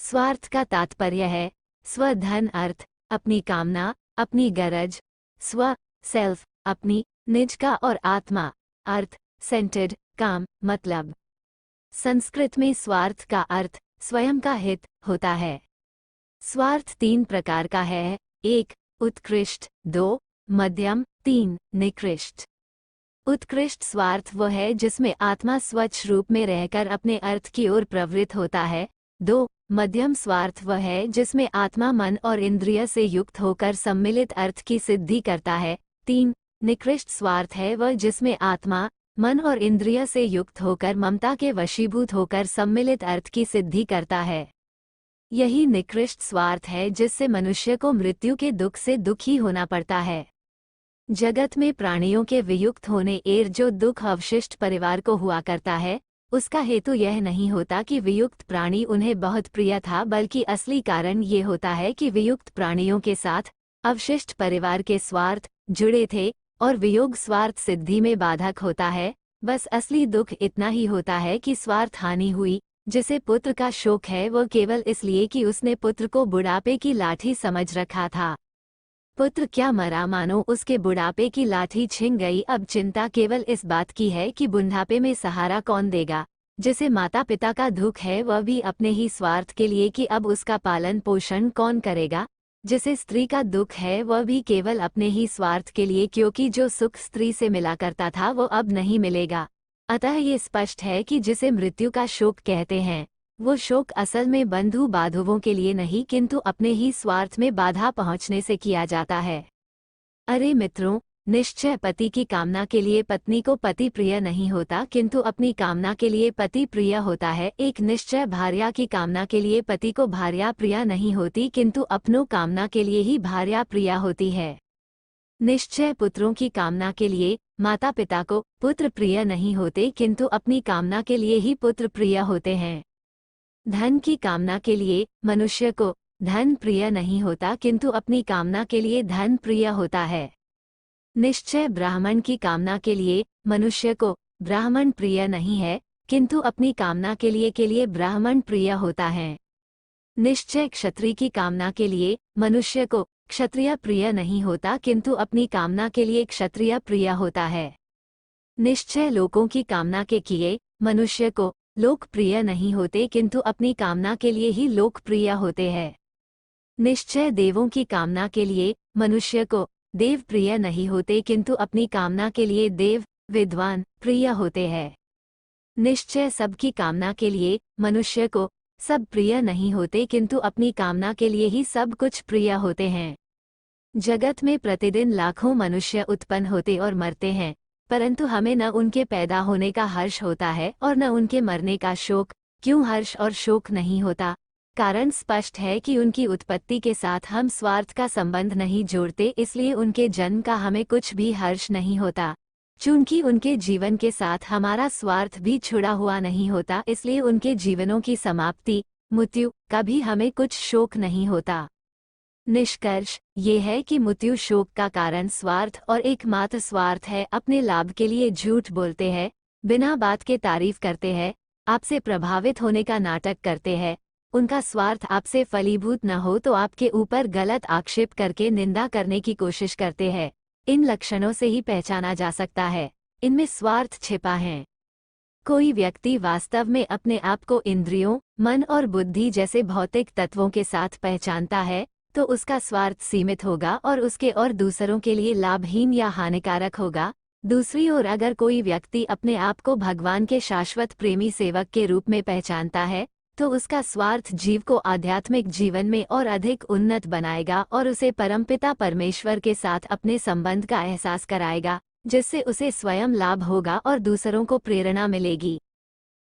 स्वार्थ का तात्पर्य है स्वधन अर्थ, अपनी कामना, अपनी गरज, स्व सेल्फ, अपनी निज का और आत्मा अर्थ सेंटर्ड काम मतलब। संस्कृत में स्वार्थ का अर्थ स्वयं का हित होता है। स्वार्थ 3 प्रकार का है, 1 उत्कृष्ट, 2 मध्यम, 3 निकृष्ट। उत्कृष्ट स्वार्थ वह है जिसमें आत्मा स्वच्छ रूप में रहकर अपने अर्थ की ओर प्रवृत्त होता है। 2 मध्यम स्वार्थ वह है जिसमें आत्मा मन और इंद्रिय से युक्त होकर सम्मिलित अर्थ की सिद्धि करता है। 3 निकृष्ट स्वार्थ है वह जिसमें आत्मा मन और इंद्रिय से युक्त होकर ममता के वशीभूत होकर सम्मिलित अर्थ की सिद्धि करता है। यही निकृष्ट स्वार्थ है जिससे मनुष्य को मृत्यु के दुख से दुखी होना पड़ता है। जगत में प्राणियों के वियुक्त होने एर जो दुख अवशिष्ट परिवार को हुआ करता है, उसका हेतु यह नहीं होता कि वियुक्त प्राणी उन्हें बहुत प्रिय था, बल्कि असली कारण ये होता है कि वियुक्त प्राणियों के साथ अवशिष्ट परिवार के स्वार्थ जुड़े थे और वियोग स्वार्थ सिद्धि में बाधक होता है। बस असली दुख इतना ही होता है कि स्वार्थ हानि हुई। जिसे पुत्र का शोक है वह केवल इसलिए कि उसने पुत्र को बुढ़ापे की लाठी समझ रखा था। पुत्र क्या मरा, मानो उसके बुढ़ापे की लाठी छिन गई। अब चिंता केवल इस बात की है कि बुढ़ापे में सहारा कौन देगा। जिसे माता पिता का दुख है वह भी अपने ही स्वार्थ के लिए कि अब उसका पालन पोषण कौन करेगा। जिसे स्त्री का दुख है वह भी केवल अपने ही स्वार्थ के लिए, क्योंकि जो सुख स्त्री से मिला करता था वो अब नहीं मिलेगा। अतः ये स्पष्ट है कि जिसे मृत्यु का शोक कहते हैं वो शोक असल में बंधु बांधवों के लिए नहीं किंतु अपने ही स्वार्थ में बाधा पहुंचने से किया जाता है। अरे मित्रों, निश्चय पति की कामना के लिए पत्नी को पति प्रिय नहीं होता किंतु अपनी कामना के लिए पति प्रिय होता है। एक निश्चय भार्या की कामना के लिए पति को भार्या प्रिय नहीं होती किंतु अपनों कामना के लिए ही भार्या प्रिय होती है। निश्चय पुत्रों की कामना के लिए माता पिता को पुत्र प्रिय नहीं होते किंतु अपनी कामना के लिए ही पुत्र प्रिय होते हैं। धन की कामना के लिए मनुष्य को धन प्रिय नहीं होता किंतु अपनी कामना के लिए धन प्रिय होता है। निश्चय ब्राह्मण की कामना के लिए मनुष्य को ब्राह्मण प्रिय नहीं है किंतु अपनी कामना के लिए ब्राह्मण प्रिय होता है। निश्चय क्षत्रिय की कामना के लिए मनुष्य को क्षत्रिय प्रिय नहीं होता किंतु अपनी कामना के लिए क्षत्रिय प्रिय होता है। निश्चय लोगों की कामना के किए मनुष्य को लोक प्रिय नहीं होते किंतु अपनी कामना के लिए ही लोक प्रिय होते हैं। निश्चय देवों की कामना के लिए मनुष्य को देव प्रिय नहीं होते किंतु अपनी कामना के लिए देव विद्वान प्रिय होते हैं। निश्चय सबकी कामना के लिए मनुष्य को सब प्रिय नहीं होते किंतु अपनी कामना के लिए ही सब कुछ प्रिय होते हैं। जगत में प्रतिदिन लाखों मनुष्य उत्पन्न होते और मरते हैं, परंतु हमें न उनके पैदा होने का हर्ष होता है और न उनके मरने का शोक। क्यों हर्ष और शोक नहीं होता? कारण स्पष्ट है कि उनकी उत्पत्ति के साथ हम स्वार्थ का संबंध नहीं जोड़ते, इसलिए उनके जन्म का हमें कुछ भी हर्ष नहीं होता। चूंकि उनके जीवन के साथ हमारा स्वार्थ भी छुड़ा हुआ नहीं होता, इसलिए उनके जीवनों की समाप्ति मृत्यु का भी हमें कुछ शोक नहीं होता। निष्कर्ष ये है कि मृत्यु शोक का कारण स्वार्थ और एकमात्र स्वार्थ है। अपने लाभ के लिए झूठ बोलते हैं, बिना बात के तारीफ करते हैं, आपसे प्रभावित होने का नाटक करते हैं। उनका स्वार्थ आपसे फलीभूत न हो तो आपके ऊपर गलत आक्षेप करके निंदा करने की कोशिश करते हैं। इन लक्षणों से ही पहचाना जा सकता है इनमें स्वार्थ छिपा है। कोई व्यक्ति वास्तव में अपने आप को इंद्रियों, मन और बुद्धि जैसे भौतिक तत्वों के साथ पहचानता है तो उसका स्वार्थ सीमित होगा और उसके और दूसरों के लिए लाभहीन या हानिकारक होगा। दूसरी ओर अगर कोई व्यक्ति अपने आप को भगवान के शाश्वत प्रेमी सेवक के रूप में पहचानता है तो उसका स्वार्थ जीव को आध्यात्मिक जीवन में और अधिक उन्नत बनाएगा और उसे परमपिता परमेश्वर के साथ अपने संबंध का एहसास कराएगा, जिससे उसे स्वयं लाभ होगा और दूसरों को प्रेरणा मिलेगी।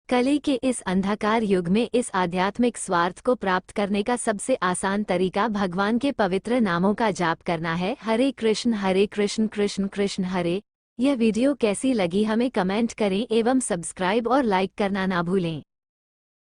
कली के इस अंधकार युग में इस आध्यात्मिक स्वार्थ को प्राप्त करने का सबसे आसान तरीका भगवान के पवित्र नामों का जाप करना है। हरे कृष्ण कृष्ण कृष्ण हरे। यह वीडियो कैसी लगी हमें कमेंट करें एवं सब्सक्राइब और लाइक करना ना भूलें।